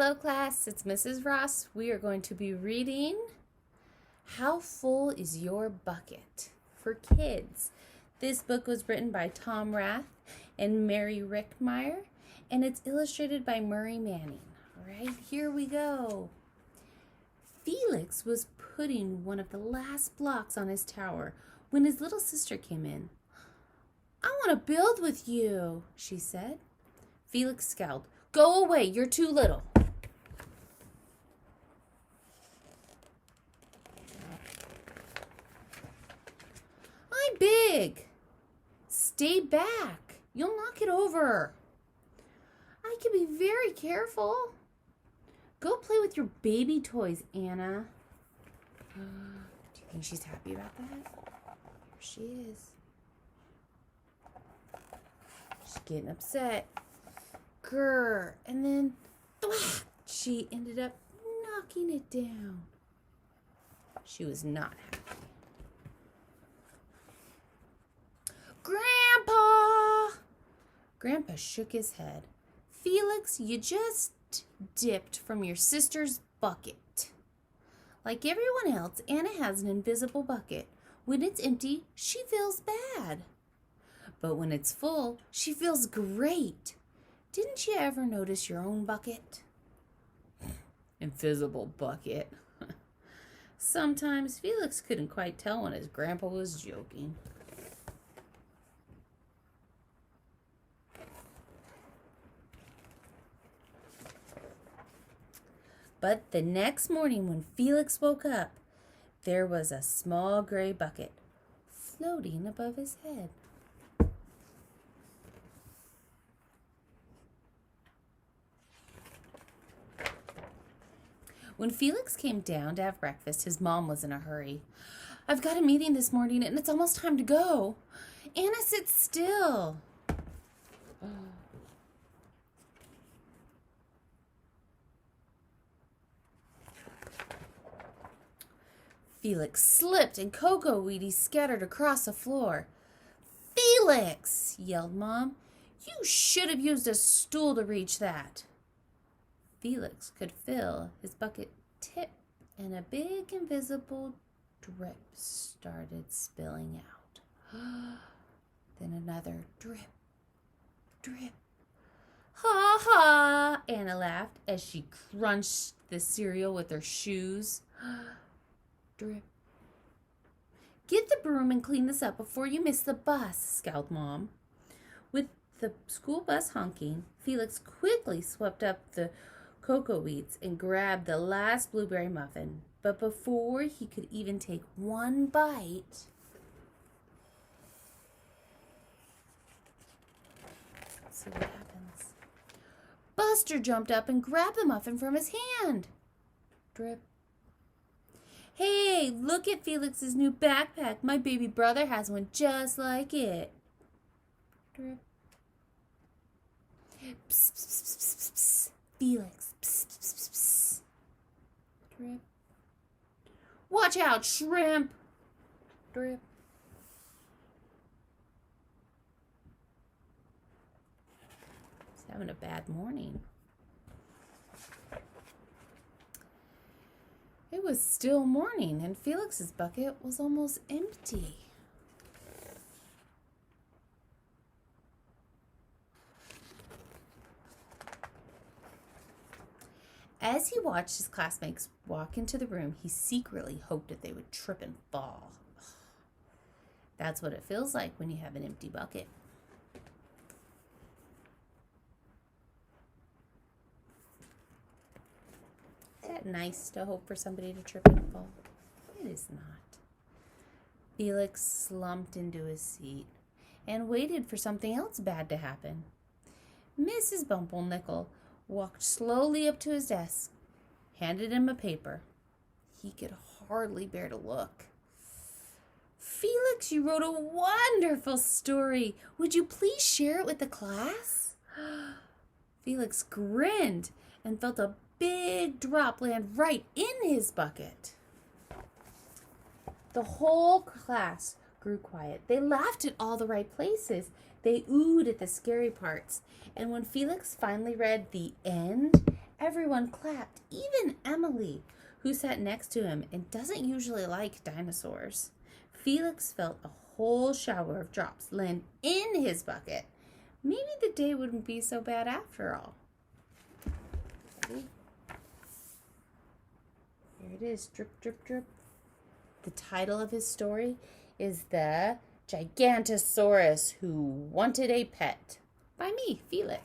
Hello class, it's Mrs. Ross. We are going to be reading How Full is Your Bucket for kids. This book was written by Tom Rath and Mary Reckmeyer, and it's illustrated by Maurie Manning. All right, here we go. Felix was putting one of the last blocks on his tower when his little sister came in. "I want to build with you," she said. Felix scowled. "Go away, you're too little." "I'm big." "Stay back. You'll knock it over." "I can be very careful." "Go play with your baby toys, Anna." Do you think she's happy about that? Here she is. She's getting upset. Grr. And then thwack, she ended up knocking it down. She was not happy. "Grandpa!" Grandpa shook his head. "Felix, you just dipped from your sister's bucket. Like everyone else, Anna has an invisible bucket. When it's empty, she feels bad. But when it's full, she feels great. Didn't you ever notice your own bucket?" Invisible bucket. Sometimes Felix couldn't quite tell when his grandpa was joking. But the next morning when Felix woke up, there was a small gray bucket floating above his head. When Felix came down to have breakfast, his mom was in a hurry. "I've got a meeting this morning and it's almost time to go." "Anna, sit still." Felix slipped and cocoa weedies scattered across the floor. "Felix!" yelled Mom. "You should have used a stool to reach that." Felix could feel his bucket tip, and a big invisible drip started spilling out. Then another drip, drip. "Ha ha!" Anna laughed as she crunched the cereal with her shoes. Drip. "Get the broom and clean this up before you miss the bus," scowled Mom. With the school bus honking, Felix quickly swept up the cocoa weeds and grabbed the last blueberry muffin. But before he could even take one bite, let's see what happens. Buster jumped up and grabbed the muffin from his hand. Drip. "Hey, look at Felix's new backpack. My baby brother has one just like it." Drip. "Psst, psst, psst, psst, psst. Felix, psst, psst, psst, psst." Drip. "Watch out, shrimp." Drip. He's having a bad morning. It was still morning, and Felix's bucket was almost empty. As he watched his classmates walk into the room, he secretly hoped that they would trip and fall. That's what it feels like when you have an empty bucket. Is that nice to hope for somebody to trip and fall? It is not. Felix slumped into his seat and waited for something else bad to happen. Mrs. Bumpernickel walked slowly up to his desk, handed him a paper. He could hardly bear to look. "Felix, you wrote a wonderful story. Would you please share it with the class?" Felix grinned and felt a big drop land right in his bucket. The whole class grew quiet. They laughed at all the right places. They oohed at the scary parts. And when Felix finally read the end Everyone clapped, even Emily, who sat next to him and doesn't usually like dinosaurs. Felix felt a whole shower of drops land in his bucket. Maybe the day wouldn't be so bad after all. Ready? Here it is, drip, drip, drip. The title of his story is The Gigantosaurus Who Wanted a Pet by me, Felix.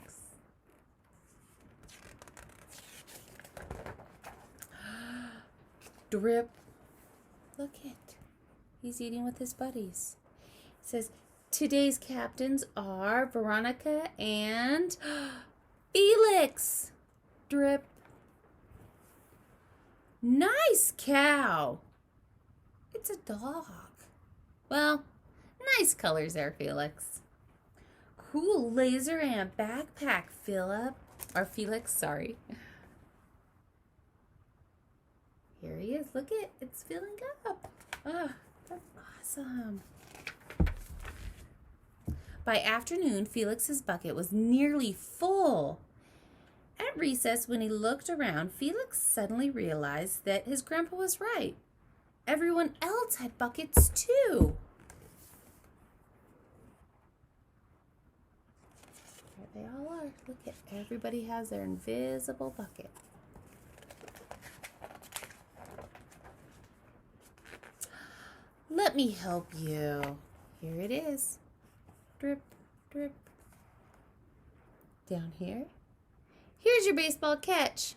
Drip. Look it. He's eating with his buddies. It says, today's captains are Veronica and Felix. Drip. Nice cow. It's a dog. Well, nice colors there, Felix. Cool laser and backpack, Felix, sorry. Here he is. Look it. It's filling up. Ah, that's awesome. By afternoon, Felix's bucket was nearly full. At recess, when he looked around, Felix suddenly realized that his grandpa was right. Everyone else had buckets too. There they all are. Look at everybody has their invisible bucket. Let me help you. Here it is. Drip, drip. Down here. Here's your baseball catch.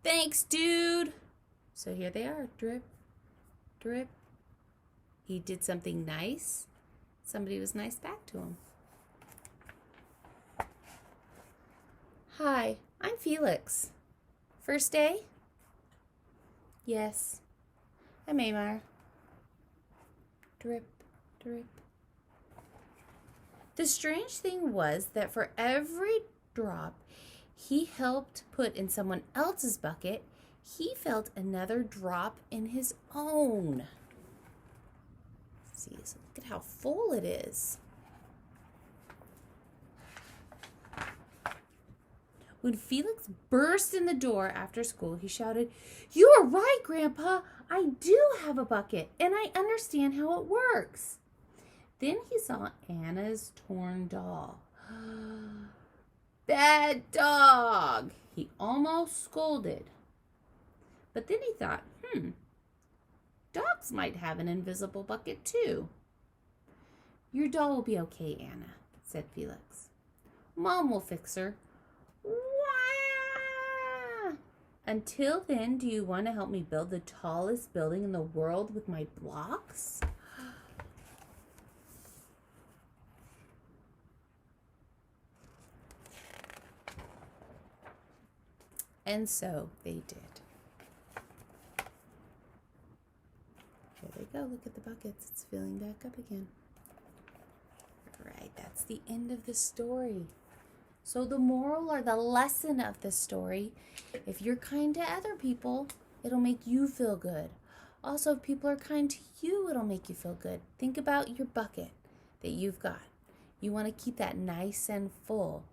Thanks, dude. So here they are. Drip, drip. He did something nice. Somebody was nice back to him. Hi, I'm Felix. First day? Yes. I'm Maurie. Drip, drip. The strange thing was that for every drop he helped put in someone else's bucket, he felt another drop in his own. See, so look at how full it is. When Felix burst in the door after school, he shouted, "You are right, Grandpa. I do have a bucket, and I understand how it works." Then he saw Anna's torn doll. Bad dog, he almost scolded. But then he thought, dogs might have an invisible bucket too. Your doll will be okay, Anna, said Felix. Mom will fix her. Wah! Until then, do you want to help me build the tallest building in the world with my blocks? And so they did. Here they go. Look at the buckets. It's filling back up again. All right, that's the end of the story. So the moral or the lesson of the story, if you're kind to other people, it'll make you feel good. Also, if people are kind to you, it'll make you feel good. Think about your bucket that you've got. You want to keep that nice and full.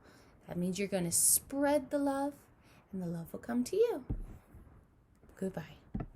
That means you're going to spread the love, and the love will come to you. Goodbye.